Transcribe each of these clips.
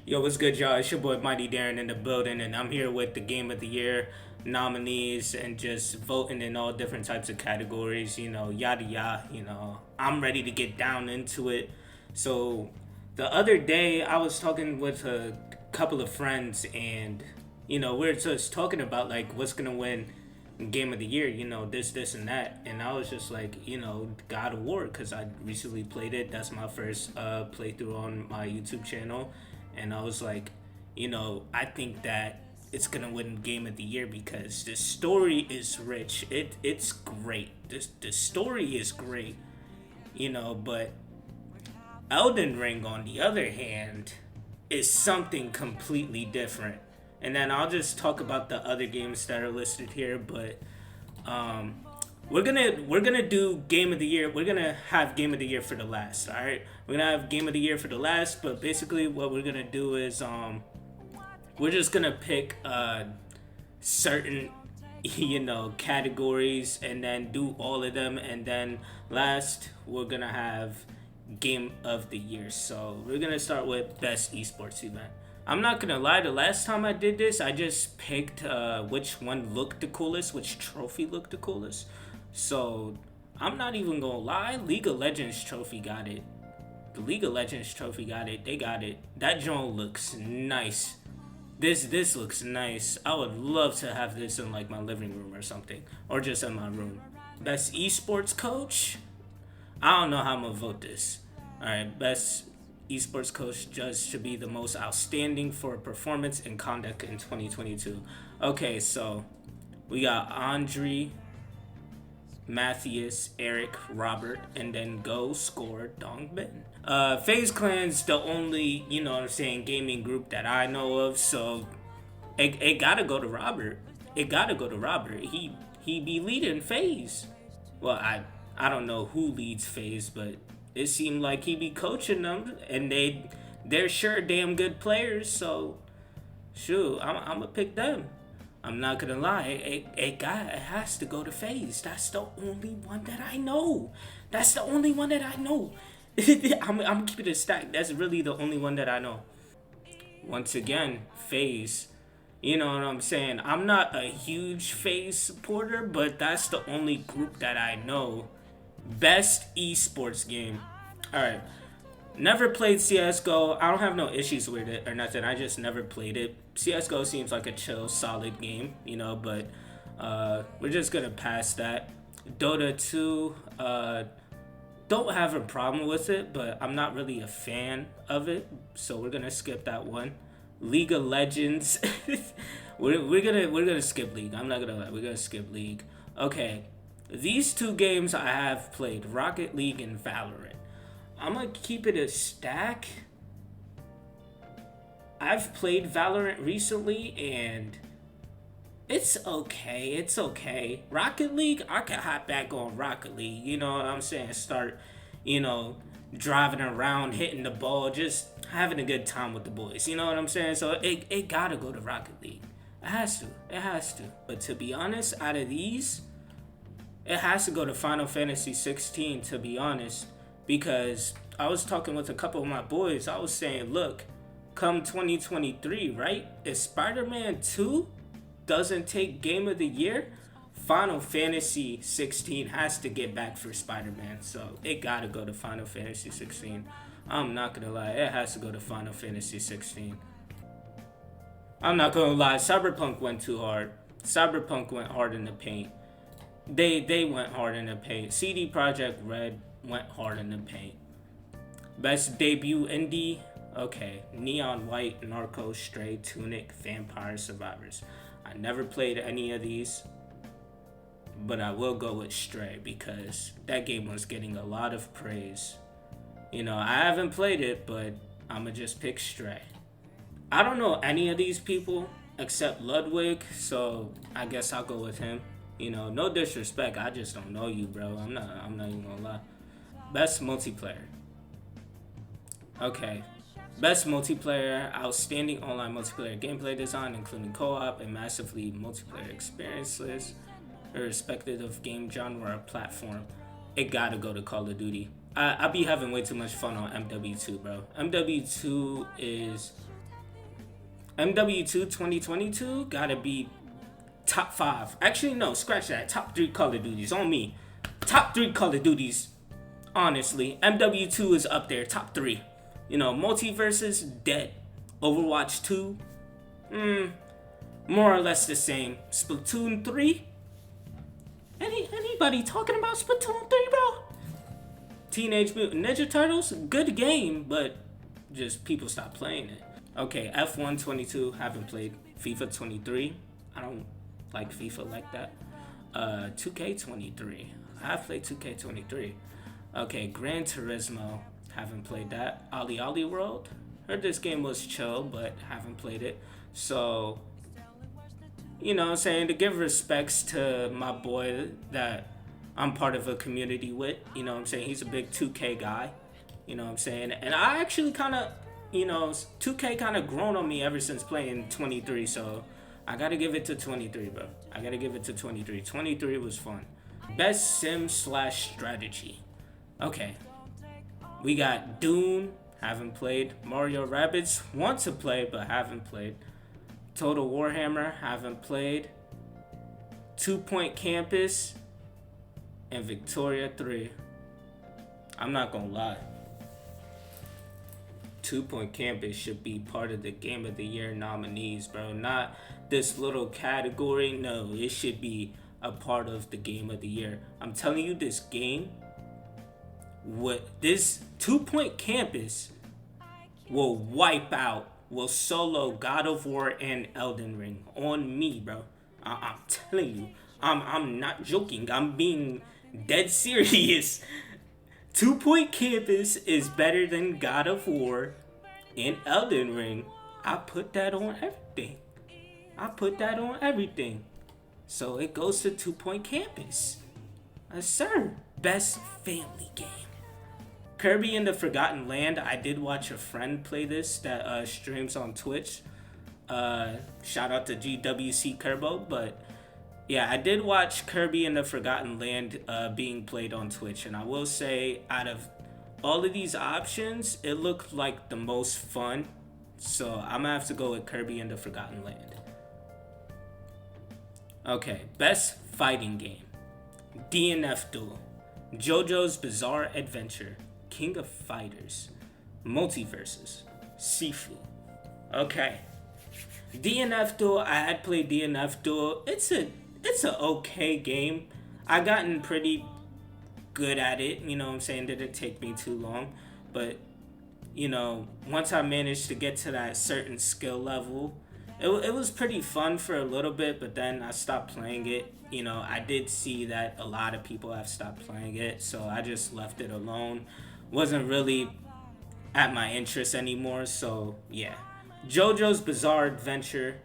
Yo, what's good, y'all? It's your boy Mighty Darren in the building, and I'm here with the Game of the Year nominees and just voting in all different types of categories, yada yada. I'm ready to get down into it. So, the other day, I was talking with a couple of friends, and, we're just talking about like what's gonna win Game of the Year, this, and that. And I was just like, God of War, because I recently played it. That's my first playthrough on my YouTube channel. And I was like, I think that it's gonna win Game of the Year because the story is rich. It's great. The story is great, but Elden Ring, on the other hand, is something completely different. And then I'll just talk about the other games that are listed here, but um, we're gonna do Game of the Year. We're gonna have Game of the Year for the last. All right, we're gonna have Game of the Year for the last. But basically, what we're gonna do is we're just gonna pick certain categories and then do all of them, and then last we're gonna have Game of the Year. So we're gonna start with best esports event. I'm not gonna lie, the last time I did this, I just picked which one looked the coolest, which trophy looked the coolest. So I'm not even gonna lie, League of Legends trophy got it. The League of Legends trophy got it. They got it. That drone looks nice. This looks nice. I would love to have this in like my living room or something, or just in my room. Best esports coach. I don't know how I'm gonna vote this. All right, best esports coach judge should be the most outstanding for performance and conduct in 2022. Okay, so we got Andre, Matthias, Eric, Robert, and then Go Score Dongbin. FaZe Clan's the only, gaming group that I know of, so it gotta go to Robert. It gotta go to Robert. He be leading FaZe. Well, I don't know who leads FaZe, but it seemed like he be coaching them, and they're sure damn good players. So, shoot, I'm gonna pick them. I'm not gonna lie, it has to go to FaZe. That's the only one that I know. That's the only one that I know. I'm keeping it stacked. That's really the only one that I know. Once again, FaZe. You know what I'm saying? I'm not a huge FaZe supporter, but that's the only group that I know. Best esports game. Alright. Never played CSGO. I don't have no issues with it or nothing. I just never played it. CSGO seems like a chill, solid game, but we're just gonna pass that. Dota 2, don't have a problem with it, but I'm not really a fan of it, so we're gonna skip that one. League of Legends, we're gonna skip League. I'm not gonna lie, we're gonna skip League. Okay, these two games I have played, Rocket League and Valorant. I'm gonna keep it a stack. I've played Valorant recently and it's okay. It's okay. Rocket League, I can hop back on Rocket League. You know what I'm saying? Start, driving around, hitting the ball, just having a good time with the boys. You know what I'm saying? So it gotta go to Rocket League. It has to. It has to. But to be honest, out of these, it has to go to Final Fantasy 16, to be honest, because I was talking with a couple of my boys. I was saying, look, come 2023, right? If Spider-Man 2 doesn't take Game of the Year, Final Fantasy 16 has to get back for Spider-Man. So it gotta go to Final Fantasy 16. I'm not gonna lie, it has to go to Final Fantasy 16. I'm not gonna lie, Cyberpunk went too hard. Cyberpunk went hard in the paint. They went hard in the paint. CD Projekt Red went hard in the paint. Best debut indie, okay, Neon White, Narco, Stray, Tunic, Vampire Survivors. I never played any of these, but I will go with Stray because that game was getting a lot of praise. I haven't played it, but I'ma just pick Stray. I don't know any of these people except Ludwig, so I guess I'll go with him. No disrespect, I just don't know you, bro. I'm not even gonna lie. Best multiplayer. Okay. Best multiplayer, outstanding online multiplayer gameplay design, including co-op and massively multiplayer experiences, irrespective of game genre or platform. It gotta go to Call of Duty. I be having way too much fun on MW2, bro. MW2 is MW2 2022 gotta be top 5. Actually, no, scratch that. Top 3 Call of Duties on me. Top 3 Call of Duties. Honestly, MW2 is up there, top 3. You know, Multiverses, dead. Overwatch 2, more or less the same. Splatoon 3? Anybody talking about Splatoon 3, bro? Teenage Mutant Ninja Turtles, good game, but just people stop playing it. Okay, F1 22, haven't played. FIFA 23, I don't like FIFA like that. 2K 23, I've played 2K 23. Okay, Gran Turismo, haven't played that. Ollie Ollie World, heard this game was chill, but haven't played it. So, you know what I'm saying, to give respects to my boy that I'm part of a community with, you know what I'm saying, he's a big 2K guy, you know what I'm saying, and I actually kind of, you know, 2K kind of grown on me ever since playing 23, so I gotta give it to 23, bro. I gotta give it to 23. 23 was fun. Best sim slash strategy. Okay, we got Dune, haven't played. Mario Rabbids, want to play but haven't played. Total Warhammer, haven't played. 2 Point Campus, and Victoria 3. I'm not gonna lie. 2 Point Campus should be part of the Game of the Year nominees, bro. Not this little category. No, it should be a part of the Game of the Year. I'm telling you, this game, this 2 Point Campus will wipe out, will solo God of War and Elden Ring on me, bro. I'm telling you, I'm not joking. I'm being dead serious. 2 Point Campus is better than God of War and Elden Ring. I put that on everything. I put that on everything. So it goes to 2 Point Campus. Yes, sir. Best family game. Kirby and the Forgotten Land. I did watch a friend play this that streams on Twitch. Shout out to GWC Kerbo. But yeah, I did watch Kirby and the Forgotten Land being played on Twitch. And I will say, out of all of these options, it looked like the most fun. So I'm gonna have to go with Kirby and the Forgotten Land. Okay, best fighting game. DNF Duel, JoJo's Bizarre Adventure, King of Fighters, Multiverses, Sifu. Okay. DNF Duel, I had played DNF Duel. It's a okay game. I gotten pretty good at it, you know what I'm saying? Didn't take me too long. But, you know, once I managed to get to that certain skill level, it was pretty fun for a little bit, but then I stopped playing it. You know, I did see that a lot of people have stopped playing it, so I just left it alone. Wasn't really at my interest anymore, so yeah. JoJo's Bizarre Adventure.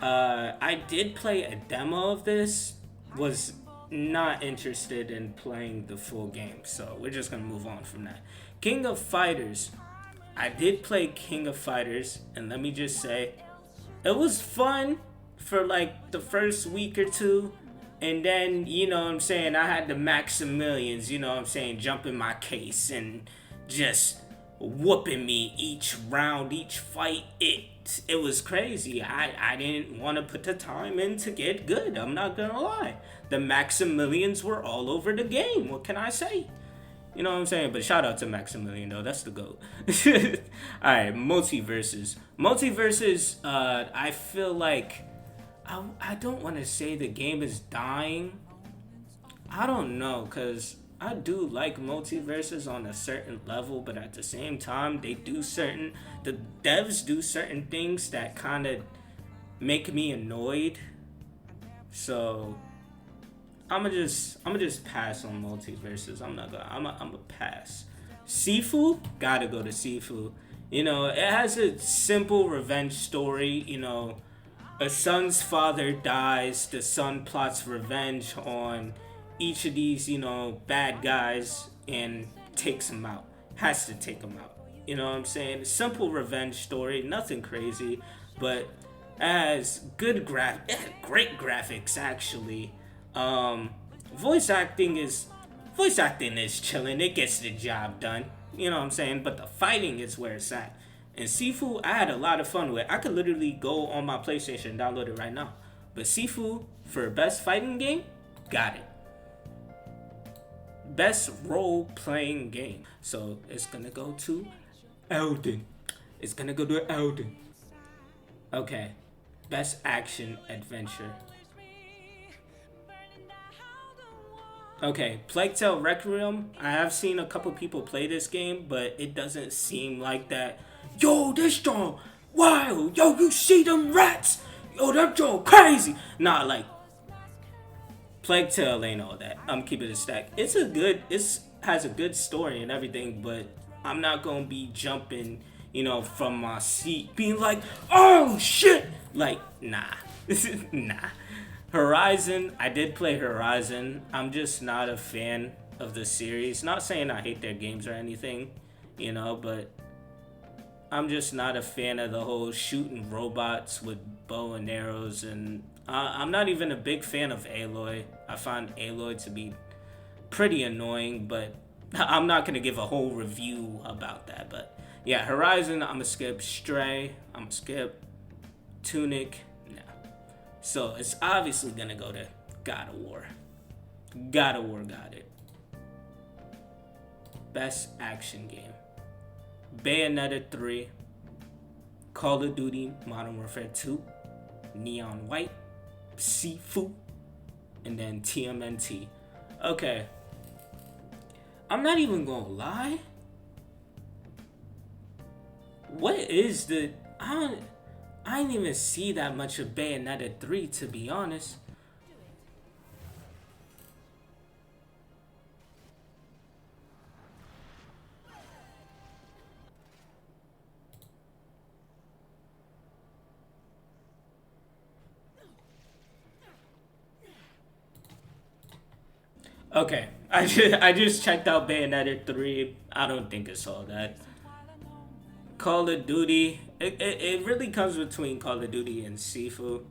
I did play a demo of this. Was not interested in playing the full game, so we're just gonna move on from that. King of Fighters. I did play King of Fighters, and let me just say, it was fun for like the first week or two, and then, you know what I'm saying, I had the Maximilians, you know what I'm saying, jump in my case and just whooping me each round, each fight. It was crazy. I didn't want to put the time in to get good, I'm not gonna lie. The Maximilians were all over the game, what can I say? You know what I'm saying? But shout out to Maximilian, though. That's the GOAT. Alright, Multiverses. Multiverses, I feel like... I don't want to say the game is dying. I don't know, because I do like Multiverses on a certain level, but at the same time, the devs do certain things that kind of make me annoyed. So... I'm gonna just pass on Multiverses. I'm gonna pass. Sifu, gotta go to Sifu. You know, it has a simple revenge story. You know, a son's father dies. The son plots revenge on each of these, you know, bad guys and takes them out. Has to take them out. You know what I'm saying? A simple revenge story, nothing crazy, but it has great graphics actually. Voice acting is chilling. It gets the job done. You know what I'm saying? But the fighting is where it's at. And Sifu, I had a lot of fun with. I could literally go on my PlayStation and download it right now. But Sifu, for best fighting game, got it. Best role playing game. So it's gonna go to Elden. It's gonna go to Elden. Okay. Best action adventure. Okay, Plague Tale Requiem. I have seen a couple people play this game, but it doesn't seem like that. Yo, this John wild. Yo, you see them rats? Yo, that John crazy. Nah, like Plague Tale ain't all that. I'm keeping it stacked. It's has a good story and everything, but I'm not gonna be jumping, from my seat, being like, oh shit, like nah, nah. Horizon, I did play Horizon. I'm just not a fan of the series. Not saying I hate their games or anything, but I'm just not a fan of the whole shooting robots with bow and arrows, and I'm not even a big fan of Aloy. I find Aloy to be pretty annoying, but I'm not gonna give a whole review about that. But yeah, Horizon, I'm gonna skip. Stray, I'm gonna skip. Tunic, no. So it's obviously gonna go to God of War. God of War got it. Best action game. Bayonetta 3, Call of Duty Modern Warfare 2, Neon White, Sifu, and then TMNT. Okay. I'm not even gonna lie. What is the... I didn't even see that much of Bayonetta 3, to be honest. Okay, I just checked out Bayonetta 3. I don't think it's all that. Call of Duty, it really comes between Call of Duty and Sifu.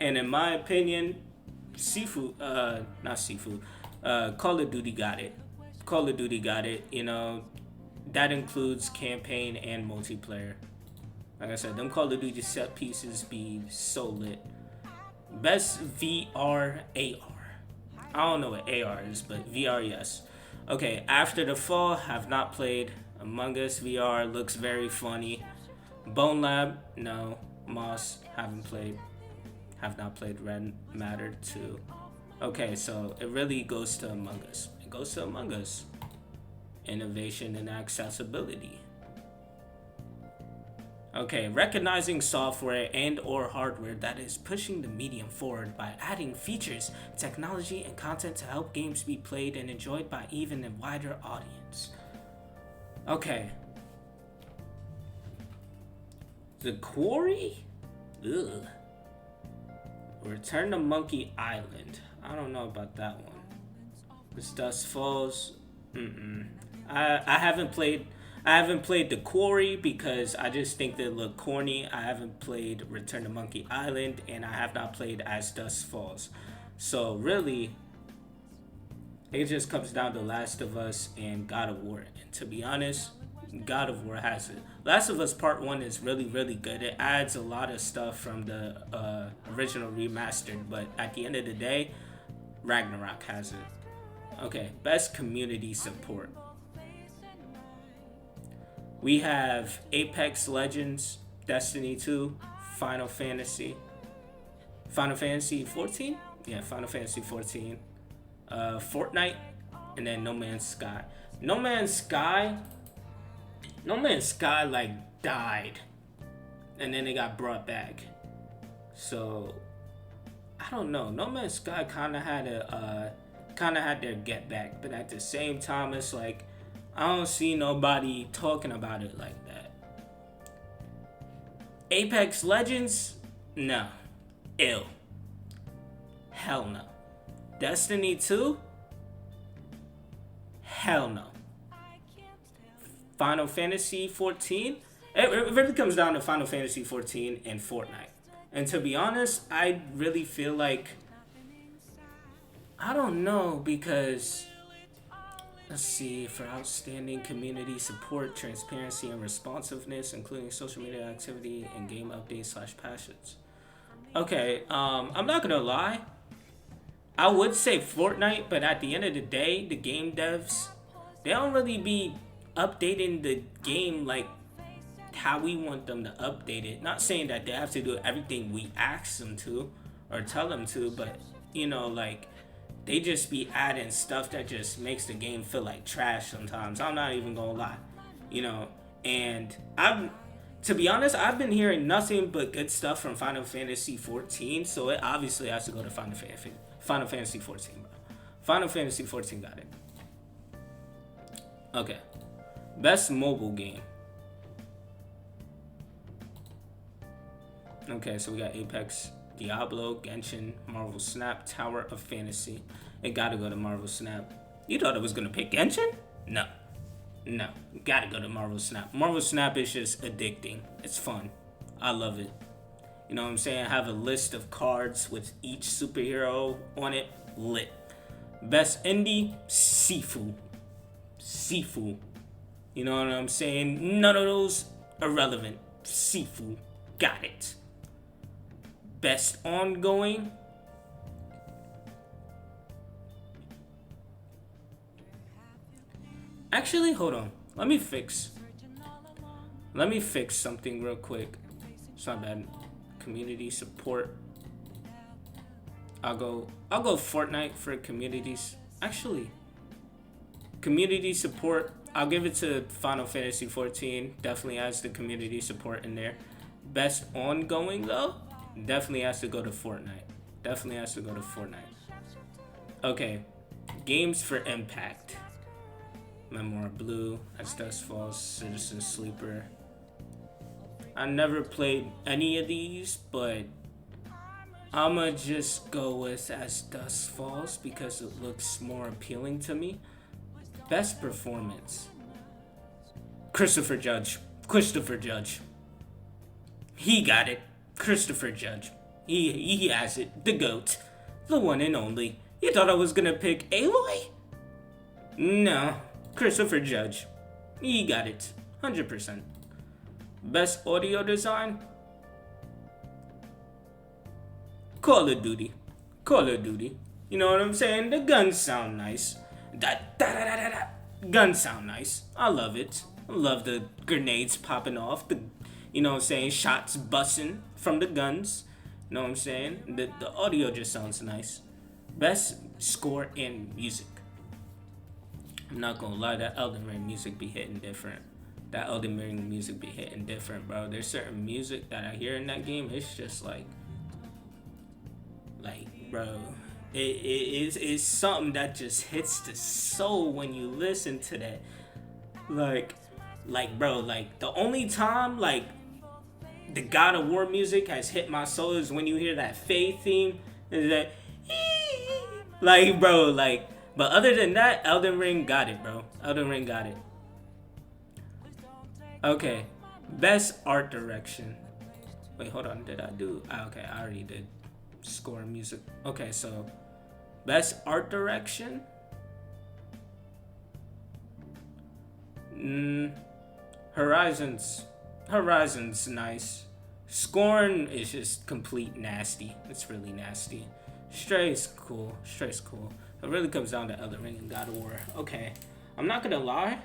And in my opinion, not Sifu, Call of Duty got it. Call of Duty got it, that includes campaign and multiplayer. Like I said, them Call of Duty set pieces be so lit. Best VR AR. I don't know what AR is, but VR, yes. Okay, After the Fall, have not played. Among Us VR looks very funny. Bone Lab, no. Moss, haven't played. Have not played Red Matter 2. Okay, so it really goes to Among Us. It goes to Among Us. Innovation and accessibility. Okay, recognizing software and or hardware that is pushing the medium forward by adding features, technology, and content to help games be played and enjoyed by even a wider audience. Okay. The Quarry? Ugh. Return to Monkey Island. I don't know about that one. This Dust Falls. I haven't played the Quarry because I just think they look corny. I haven't played Return to Monkey Island, and I have not played As Dust Falls. So really, it just comes down to Last of Us and God of War. And to be honest, God of War has it. Last of Us Part 1 is really, really good. It adds a lot of stuff from the original remastered, but at the end of the day, Ragnarok has it. Okay, best community support. We have Apex Legends, Destiny 2, Final Fantasy 14? Yeah, Final Fantasy 14. Fortnite, and then No Man's Sky. No Man's Sky like died, and then it got brought back. So I don't know. No Man's Sky kind of had their get back, but at the same time, it's like I don't see nobody talking about it like that. Apex Legends, no, ill, hell no. Destiny 2, hell no. Final Fantasy 14, it really comes down to Final Fantasy 14 and Fortnite. And to be honest, I really feel like, I don't know, because Let's see, for outstanding community support, transparency, and responsiveness, including social media activity and game updates slash patches. Okay, I'm not gonna lie. I would say Fortnite, but at the end of the day, the game devs, they don't really be updating the game like how we want them to update it. Not saying that they have to do everything we ask them to or tell them to, but like they just be adding stuff that just makes the game feel like trash sometimes. I'm not even gonna lie, And to be honest, I've been hearing nothing but good stuff from Final Fantasy 14, so it obviously has to go to Final Fantasy 14, bro. Final Fantasy 14 got it. Okay. Best mobile game. Okay, so we got Apex, Diablo, Genshin, Marvel Snap, Tower of Fantasy. It gotta go to Marvel Snap. You thought it was gonna pick Genshin? No. Gotta go to Marvel Snap. Marvel Snap is just addicting. It's fun. I love it. You know what I'm saying? I have a list of cards with each superhero on it. Lit. Best indie, Sifu. You know what I'm saying? None of those irrelevant. Sifu. Got it. Best ongoing. Actually, hold on. Let me fix something real quick. It's not bad. Community support. I'll go Fortnite for communities. Actually, community support. I'll give it to Final Fantasy 14. Definitely has the community support in there. Best ongoing though, definitely has to go to Fortnite. Okay, games for impact. Memoir Blue, As Dusk Falls, Citizen Sleeper. I never played any of these, but I'ma just go with As Dusk Falls because it looks more appealing to me. Best performance. Christopher Judge. He got it. Christopher Judge. He has it. The GOAT. The one and only. You thought I was gonna pick Aloy? No. Christopher Judge. He got it. 100%. Best audio design? Call of Duty. You know what I'm saying? The guns sound nice. Guns sound nice. I love it. I love the grenades popping off. Shots busting from the guns. You know what I'm saying? The audio just sounds nice. Best score and music. I'm not gonna lie, that Elden Ring music be hitting different. Bro. There's certain music that I hear in that game. It's just like, bro, it's something that just hits the soul when you listen to that. Bro, the only time the God of War music has hit my soul is when you hear that Faith theme. Is that bro, but other than that, Elden Ring got it, bro. Okay, best art direction. Wait, hold on. Did I do? Okay, I already did score music. Okay, so best art direction. Horizon's nice. Scorn is just complete nasty. It's really nasty. Stray's cool. It really comes down to Elden Ring and God of War. Okay, I'm not gonna lie.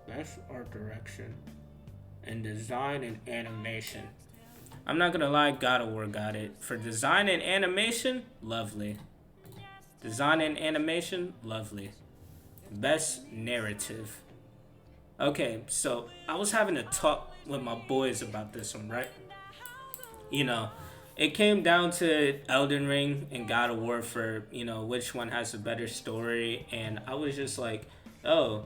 Best art direction and design and animation. I'm not gonna lie, God of War got it. For design and animation, lovely. Best narrative. Okay, so I was having a talk with my boys about this one, right? It came down to Elden Ring and God of War for, which one has a better story. And I was just like, I'm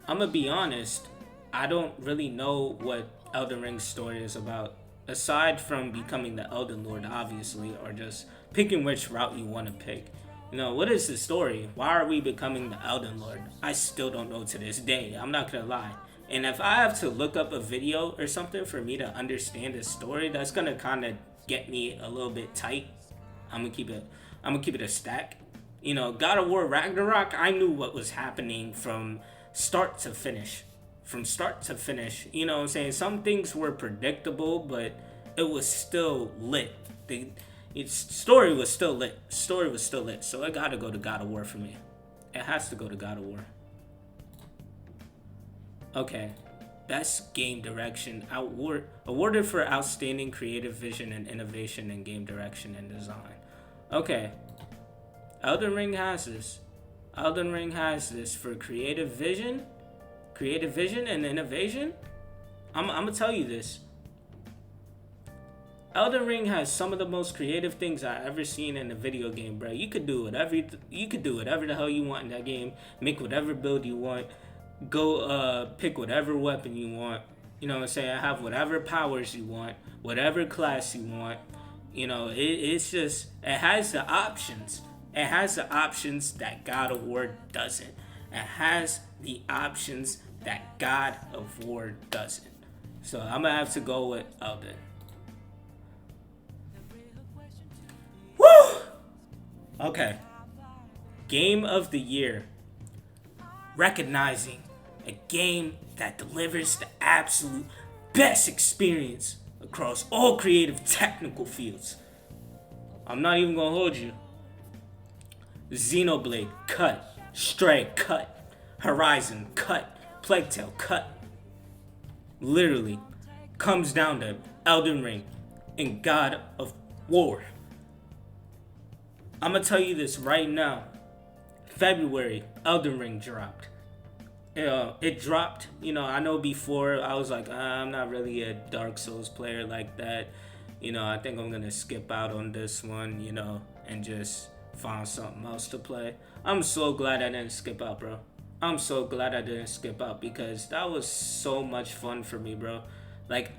going to be honest. I don't really know what Elden Ring's story is about. Aside from becoming the Elden Lord, obviously, or just picking which route you want to pick. What is the story? Why are we becoming the Elden Lord? I still don't know to this day. I'm not going to lie. And if I have to look up a video or something for me to understand the story, that's going to kind of get me a little bit tight. I'm gonna keep it a stack. God of War Ragnarok, I knew what was happening from start to finish. From start to finish. You know what I'm saying? Some things were predictable, but it was still lit. Its story was still lit. Story was still lit. So it gotta go to God of War for me. It has to go to God of War. Okay. Best game direction awarded for outstanding creative vision and innovation in game direction and design. Okay. Elden Ring has this. Elden Ring has this for creative vision and innovation. I'm gonna tell you this. Elden Ring has some of the most creative things I've ever seen in a video game, bro. You could do whatever the hell you want in that game. Make whatever build you want. Go pick whatever weapon you want. You know what I'm saying? Have whatever powers you want, whatever class you want. It's just, it has the options. It has the options that God of War doesn't. It has the options that God of War doesn't. So I'm gonna have to go with Elden. Woo! Okay. Game of the Year. Recognizing a game that delivers the absolute best experience across all creative technical fields. I'm not even gonna hold you. Xenoblade, cut. Stray, cut. Horizon, cut. Plague Tale, cut. Literally comes down to Elden Ring and God of War. I'm gonna tell you this right now. February, Elden Ring dropped. It dropped. I know before I was like, I'm not really a Dark Souls player like that. I think I'm gonna skip out on this one, and just find something else to play. I'm so glad I didn't skip out, bro. I'm so glad I didn't skip out because that was so much fun for me, bro. Like,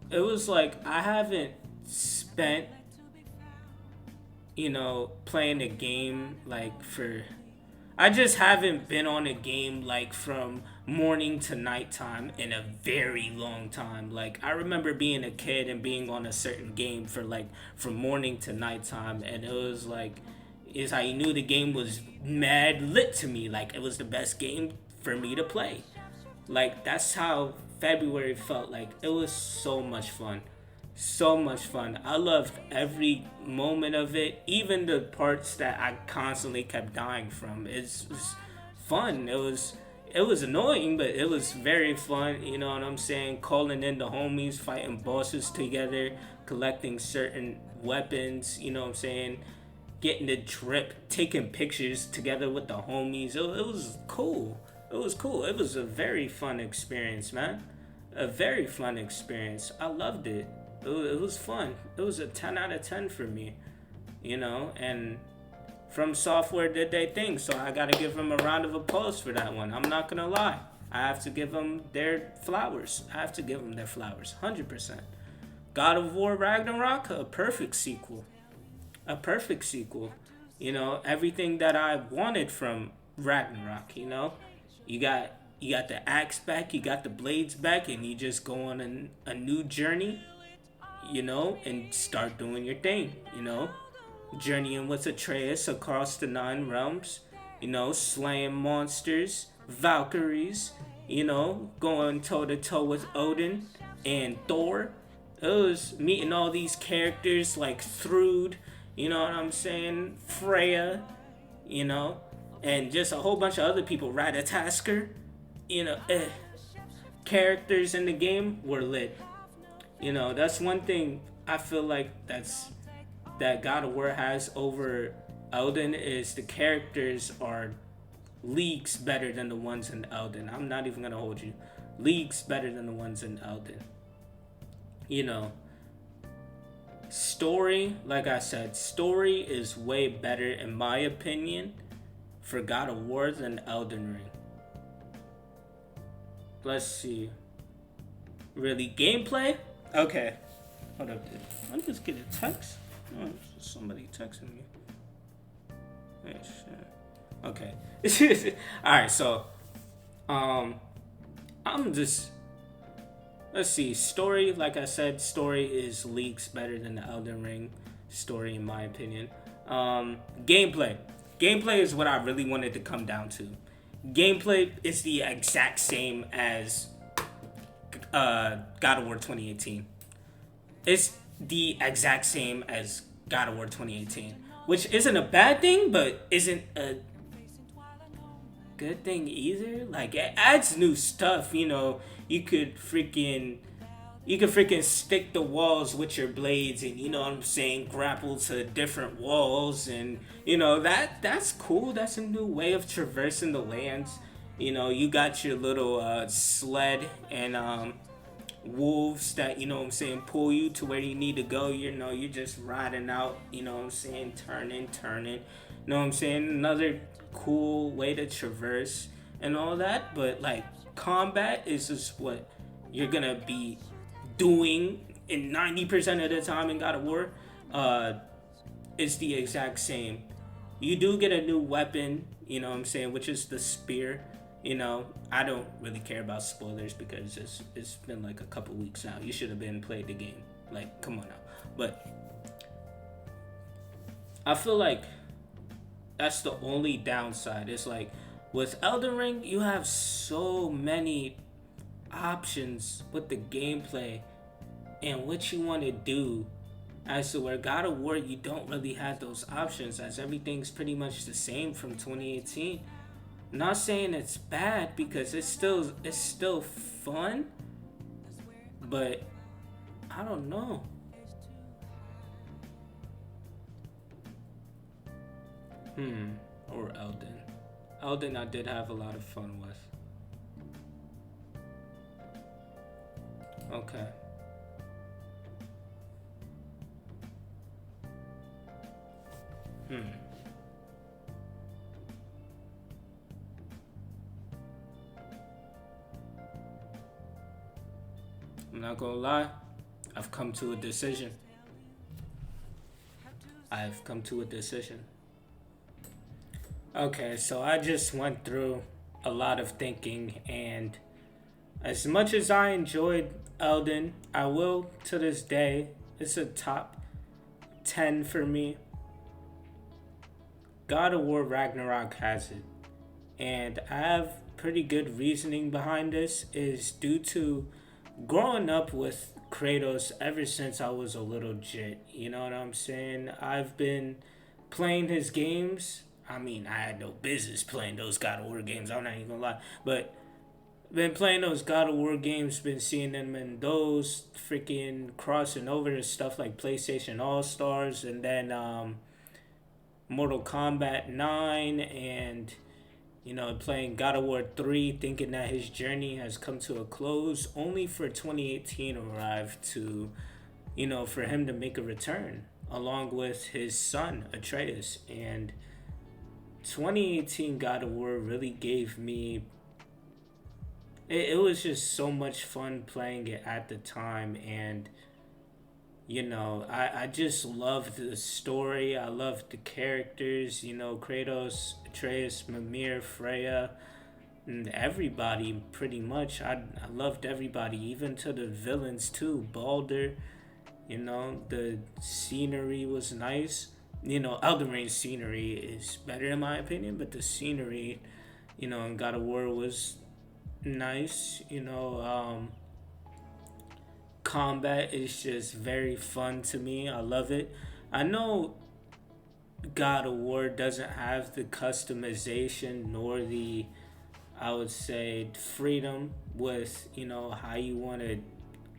it was like I haven't spent, playing a game I just haven't been on a game like from morning to nighttime in a very long time. Like, I remember being a kid and being on a certain game for from morning to nighttime, and it was like, is how you knew the game was mad lit to me. Like, it was the best game for me to play. Like, that's how February felt. Like, it was so much fun. So much fun. I loved every moment of it, even the parts that I constantly kept dying from. It was fun. It was annoying, but it was very fun. You know what I'm saying? Calling in the homies, fighting bosses together, collecting certain weapons. You know what I'm saying? Getting the trip, taking pictures together with the homies. It was cool. It was cool. It was a very fun experience, man. A very fun experience. I loved it. It was fun. It was a 10 out of 10 for me, and From Software did their thing, so I gotta give them a round of applause for that one. I'm not gonna lie. I have to give them their flowers. 100%. God of War Ragnarok, a perfect sequel. Everything that I wanted from Ragnarok, You got the axe back, you got the blades back, and you just go on a new journey, and start doing your thing, journeying with Atreus across the 9 realms, slaying monsters, Valkyries, going toe to toe with Odin and Thor. It was meeting all these characters like Thrud, you know what I'm saying, Freya, and just a whole bunch of other people, Ratatasker, characters in the game were lit. That's one thing I feel like that God of War has over Elden is the characters are leagues better than the ones in Elden. I'm not even gonna hold you. Leagues better than the ones in Elden. Story, like I said, story is way better in my opinion for God of War than Elden Ring. Let's see. Really, gameplay? Okay. Hold up. Did I just get a text? Oh, somebody texting me. Hey, shit. Okay. Alright, so I'm just, let's see, story, like I said, story is leagues better than the Elden Ring story in my opinion. Gameplay. Gameplay is what I really wanted to come down to. Gameplay is the exact same as God of War 2018. It's the exact same as God of War 2018, which isn't a bad thing, but isn't a good thing either. Like it adds new stuff. You could freaking stick the walls with your blades, and you know what I'm saying, grapple to different walls, and that's cool. That's a new way of traversing the lands. You got your little sled and wolves that what I'm saying, pull you to where you need to go. You're just riding out, what I'm saying, turning, what I'm saying, another cool way to traverse and all that. But like combat is just what you're gonna be doing in 90% of the time in God of War. It's the exact same. You do get a new weapon, what I'm saying, which is the spear. I don't really care about spoilers because it's been like a couple weeks now. You should have been played the game. Like, come on now. But I feel like that's the only downside. It's like with Elden Ring, you have so many options with the gameplay and what you want to do, as to where God of War, you don't really have those options, as everything's pretty much the same from 2018. I'm not saying it's bad, because it's still fun, but I don't know. Or Elden I did have a lot of fun with. Okay. I'm not gonna lie, I've come to a decision. I've come to a decision. Okay, so I just went through a lot of thinking, and as much as I enjoyed Elden, I will to this day, it's a top 10 for me. God of War Ragnarok has it. And I have pretty good reasoning behind this, is due to growing up with Kratos ever since I was a little jit. You know what I'm saying? I've been playing his games. I mean, I had no business playing those God of War games, I'm not even gonna lie. But been playing those God of War games, been seeing them in those, freaking crossing over to stuff like PlayStation All Stars, and then Mortal Kombat 9, and playing God of War 3, thinking that his journey has come to a close, only for 2018 arrive to, for him to make a return along with his son Atreus. And 2018 God of War really gave me, it was just so much fun playing it at the time. And I just loved the story. I loved the characters, Kratos, Atreus, Mimir, Freya, and everybody pretty much. I loved everybody, even to the villains too. Baldur, the scenery was nice. Elden Ring's scenery is better in my opinion, but the scenery, in God of War was nice. Combat is just very fun to me. I love it. I know God of War doesn't have the customization nor the, I would say, freedom with, how you want to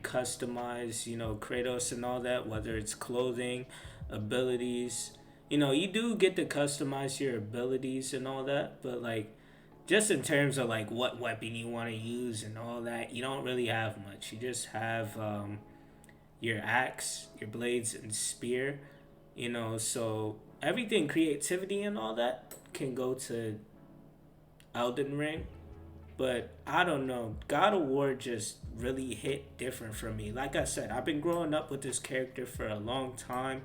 customize, Kratos and all that, whether it's clothing, abilities. You do get to customize your abilities and all that, but like, just in terms of like what weapon you want to use and all that, you don't really have much. You just have your axe, your blades, and spear. So everything, creativity and all that, can go to Elden Ring. But I don't know, God of War just really hit different for me. Like I said, I've been growing up with this character for a long time,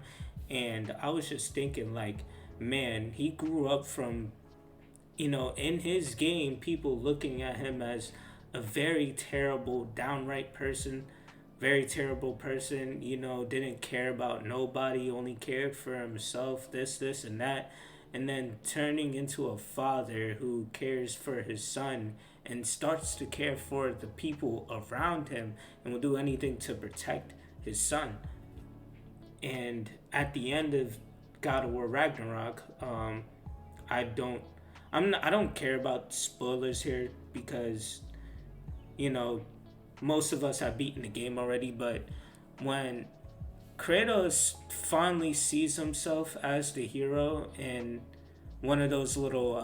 and I was just thinking like, man, he grew up from, in his game, people looking at him as a very terrible, downright person, very terrible person, didn't care about nobody, only cared for himself, this, and that. And then turning into a father who cares for his son and starts to care for the people around him and will do anything to protect his son. And at the end of God of War Ragnarok, I don't, I don't care about spoilers here because you know most of us have beaten the game already. But when Kratos finally sees himself as the hero in one of those little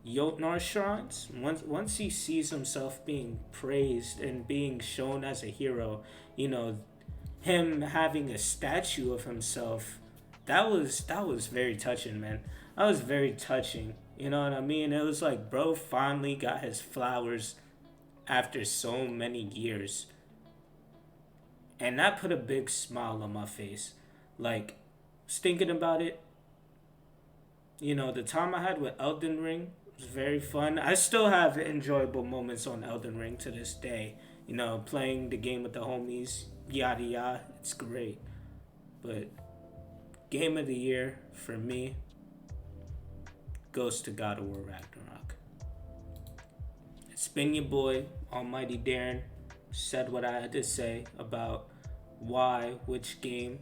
Jotnar shrines, once he sees himself being praised and being shown as a hero, you know, him having a statue of himself, that was very touching, man. That was very touching. You know what I mean? It was like bro finally got his flowers after so many years. And that put a big smile on my face. Like, was thinking about it, the time I had with Elden Ring was very fun. I still have enjoyable moments on Elden Ring to this day. Playing the game with the homies, yada yada, it's great. But game of the year for me goes to God of War Ragnarok. It's been your boy, Almighty Darren. Said what I had to say about which game,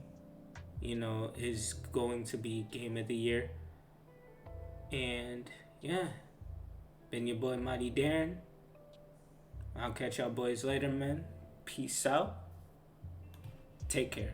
is going to be game of the year. And yeah, been your boy, Mighty Darren. I'll catch y'all boys later, man. Peace out. Take care.